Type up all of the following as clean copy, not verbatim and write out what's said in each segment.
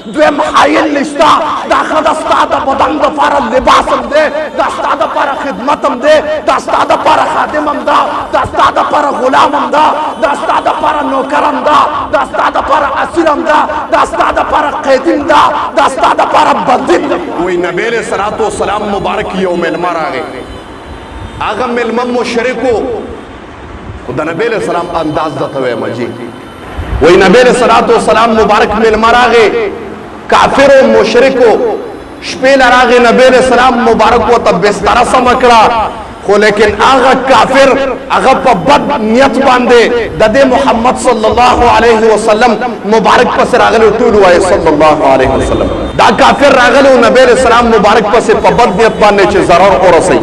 دویم حایل نشتا دا خدا ستا دا بدن دا پارا لباسم دے دا ستا دا پارا خدمتم دے دا ستا دا پارا خادمم دا دا ستا دا پارا غلامم دا دا ستا دا پارا نوکرم دا دا ستا دا پارا اسیرم دا دا ستا دا پارا قیدیم دا دا ستا دا پارا بندیم دا وی نبی علیہ السلام مبارک یو ملمر آگے آغا ملمم مشرکو خدا نبی علیہ السلام انداز دتوے مجی وی نبی علیہ السلام مبارک ملمر آگے کافر و مشرکو شپیل راغی نبی علیہ السلام مبارک و تا بستر سمکڑا خو لیکن آغا کافر آغا پا بد نیت باندے ددے محمد صلی اللہ علیہ وسلم مبارک پس راغلو طول ہوئے صلی اللہ علیہ وسلم دا کافر راغلو نبی علیہ السلام مبارک پس پا بد نیت باندے چے ضرر اور رسی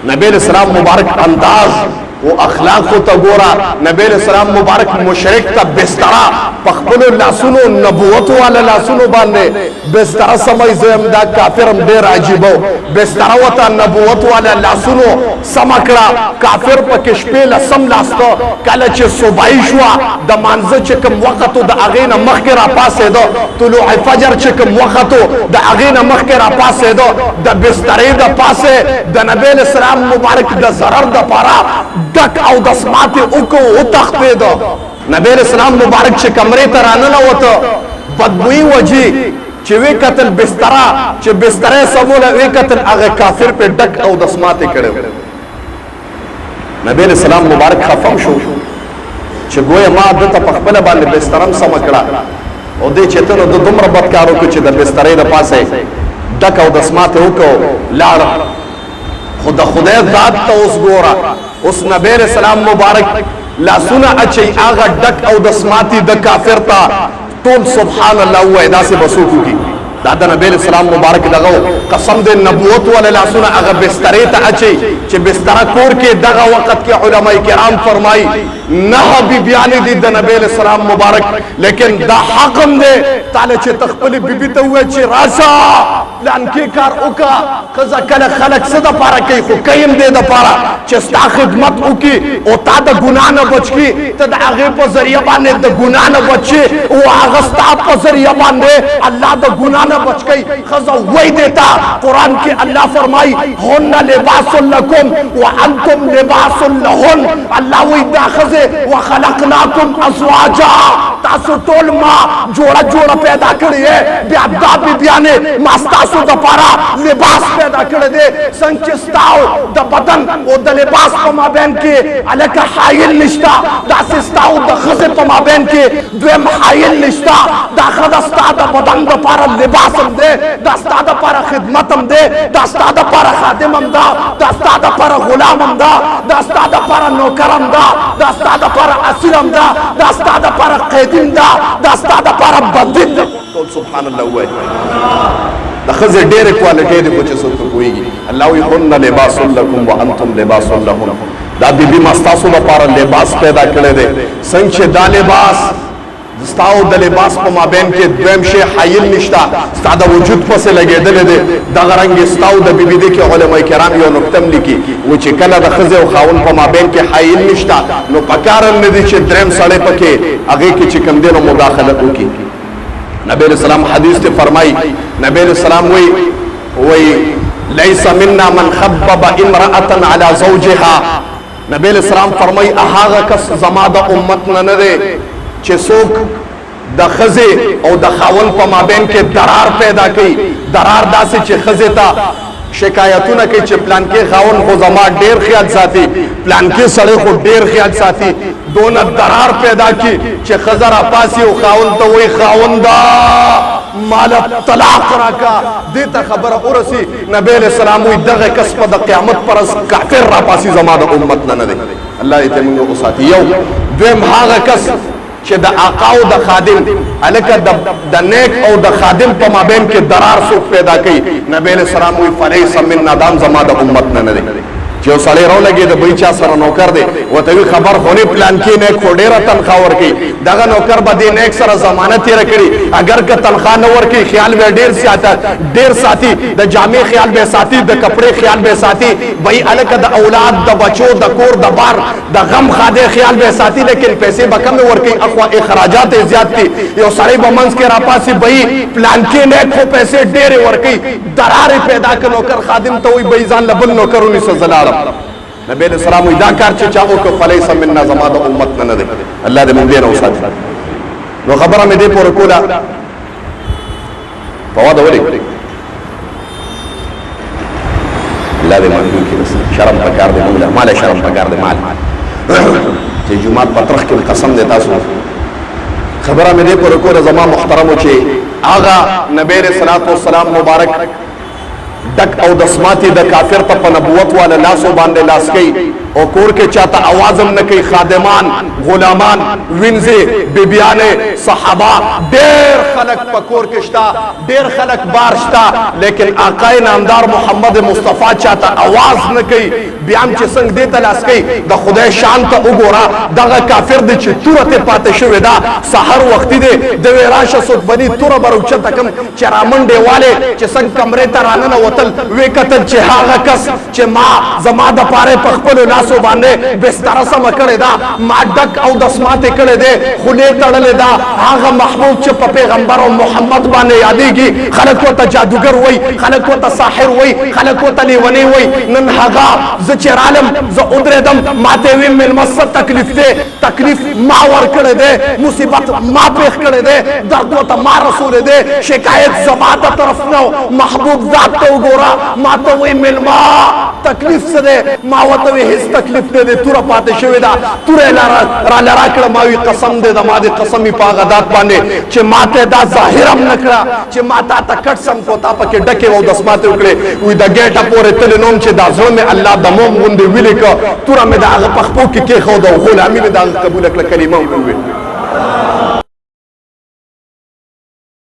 نبی علیہ السلام مبارک انداز وہ اخلاق کو تا گورا نبی علیہ السلام مبارک مشرک تا بسترا پخبلو لاسونو نبوتو والا لاسونو باندے بسترا سمائی زیم دا کافرم دیر عجیبو بسترا وطا نبوتو والا لاسونو سمکڑا کافر پا کشپی لسم لاستا کالا چه صبحی شوا دا منزه چکم وقتو دا اغین مخی را پاسے دو طلوع فجر چکم وقتو دا اغین مخی را پاسے دو دا بستری دا پاسے دا نبی علیہ السلام مبارک دا ضرر دا پارا دک او دسمات اوکو او تختی دو نبی علیہ السلام مبارک چه کمری تراننا وطا بدبوئی وجی چه وی قتل بسترا چه بسترے سمولا وی قتل اغی کافر پہ دک او دسمات کرے نبی علیہ السلام مبارک خفم شو چه گویا ما دتا پخبل باندې بسترم سمکڑا او دی چیتنو دو دمر بدکارو که چه دا بسترے دا پاسے دک او دسمات اوکو لارا خدا خدای ذات تا اس گورا اس نبی علیہ السلام مبارک لاسونا اچھی آغا ڈک او دسماتی دا کافر تا طول سبحان اللہ ہوا ادا سے بسوکو کی دادا نبی علیہ السلام مبارک لگو قسم دے نبوت والا لاسونا اغا بسترے تا اچھی چھ بسترہ کور کے دغا وقت کے علماء کرام فرمائی نہ بی بیانی دی دا نبی علیہ السلام مبارک لیکن دا حقم دے تالے چھ تخپلی بی بی تا ہوئے چھ راشا لانکی کار اوکا خزا کل خلق صدا پارا کئی خو کئیم دے دا پارا چستا خدمت اوکی او تا دا گناہ نہ بچ کی تا دا آغی پا ذریعہ باندے دا گناہ نہ بچی او آغستا پا ذریعہ باندے اللہ دا گناہ نہ بچ گئی خزا وہی دیتا قرآن کے اللہ فرمائی ہن لباس لکم وانتم لباس لہن اللہ وہی دا خزے وخلقناکم ازواجا تاسو طول ما جوڑا جوڑا پیدا کری ہے بیعبدا بی بیانے ماستاسو دا پارا لباس پیدا کردے دے سنچستاو دا بدن او دا لباس پا ما بین کے علیکہ حائل نشتا دا سستاو دا خزے پا ما بین کے دویم حائل نشتا دا خدستا دا بدن دا پارا لباسم دے دا ستا دا پارا خدمتم دے دا ستا دا پارا خادمم دا دا ستا دا پارا غلامم دا دا ستا دا پارا نوکرم دا دا ستا دا پارا اسیرم دا دا ستا دا پارا قیدیم دا دا ستا دا پارا بندیم دا سبحان اللہ ہوئے دا خزر دیر کوالٹی دی کچھ سوکو کوئی گی اللہ وی خن لباس لکم و انتم لباس لہن دا بی بی مستاسو دا پارا لباس پیدا کرے دے سنچے دا لباس ستاو دا لباس پا ما بین کے دویم شے حایل نشتا ستا دا وجود پسے لگے دلے دے دا غرنگ ستاو دا بی بی دے کے علماء کرام یو نکتم لکی وچے کلا دا خزے و خاون پا ما بین کے حایل نشتا نو پکارن ندی چے درم سڑے پکے اگے کی چکم دے نو مداخلتو کی نبی علیہ السلام حدیث تے فرمائی نبی علیہ السلام وی لیس مننا من خبب امرأتا علی زوجها نبی علیہ السلام فرمائی احاغا کس زمادہ امتنا ندے چه سوک دا خزے او دا خاون پا مابین کے درار پیدا کی درار دا سے چه خزے تا شکایتونا کی چه پلان کے خاون خو زمان دیر خیال ساتی پلان کے سڑے خو دیر خیال ساتی دونا درار پیدا کی چه خزر اپاسی و خاون تا وی خاون دا مالا طلاق راکا دیتا خبر ارسی نبی علیہ السلام وی دغ کسب دا قیامت پر از کافر را پاسی زمان دا امتنا ندے اللہ ایتے منگو اساتی یو دویم حاغ کس چه دا آقا و دا خادم علیکہ دا نیک او دا خادم پا مابین کے درار سوک پیدا کی نبی علیہ السلام وی فلیس من نادام زمان دا امتنا ندے چې یو سړی راولګي د بل چا سره نوکر دی ورته وي خبر خو نه پلان کې نیک خو ډېره تنخواه ورکوي دغه نوکر به دې نیک سره زمانه تېره کړي اگر که تنخواه نه ورکوي خیال به ډېر ساتي د جامې خیال به ساتي د کپړې خیال به ساتي وایي هلکه د اولاد د بچو د کور د بار د غم خاده خیال به ساتي لیکن پیسې به کمې ورکوي اخوا اخراجات یې زیات دي یو سړی به منځ کې راپاسي وایي پلان کې نیک خو پیسې ډېرې ورکوي درارې پیدا که نوکر خادم ته وایي وایي ځان له بل نوکر ونیسه زه لاړم نبی علیہ السلام وی دا کار چې چا وکړ فلیس منا زما د امت نه دی الله دې موږ دې نه وساتي نو خبره مې دې پورې کوله په واده ولې الله دې منظور کړي بس شرم پکار دې موږ له مال شرم پکار دې مال چې جمعات پترخ کې قسم دې تاسو خبره مې دې پورې کوله زما محترمو چې آغا نبی علیہ السلام مبارک ډک او دسماتی د کافر ته په نبوت والا لاسو باندې لاس کوي او کور کې چاته आवाज هم نه کوي خادمان غلامان وینځي بیبیانې صحابه ډېر خلک په کور کې شته ډېر خلک بار شته لیکن آقای نامدار محمد مصطفی چاته आवाज نه کوي بیا هم چې څنګه دې ته لاس کوي د خدای شان ته وګوره دغه کافر دی چې توره ته پاتې شوې ده سحر وختي دی د وی راشه سود بني توره به راوچته کم چې رامنډې والې چې څنګه کمرې ته راننه وتل وی کتل چې هغه کس چې ما زما د پاره په خپلو لاسو باندې بستره سمه کړې ده ما ډک او دسماتې کړې دی خولې تړلې ده هغه محبوب چې په پیغمبر او محمد باندې یادېږي خلک ورته جادوګر وایي خلک ورته ساحر وایي خلک ورته لیونی وایي نن هغه زه چې رالم زه ودرېدم ما ته ویې مېلمه څه تکلیف دی تکلیف ما ورکړی دی مصیبت ما پېښ کړی دی درد ورته ما رسولی دی شکایت زما د طرف نه محبوب ذات ته وګوره ما ته وایي مېلمه تکلیف څه دی ما ورته وایي هېڅ تکلیف نه دی توره پاتې شوې ده توره یې راله راکړه ما وایي قسم دی د ما د قسم یې په هغه ذات باندې چې ما ته دا ظاهر هم نه کړه چې ما تا ته کټ سم کو تا پکې ډکې او دسماتې وکړې وایي د ګېټه پورې تلې نوم چې دا زړه مې الله د موم غوندې ویلې کړه توره مې د هغه په خپو کې کېښوده او غلامي مې د هغه قبوله کړه کلمه وویل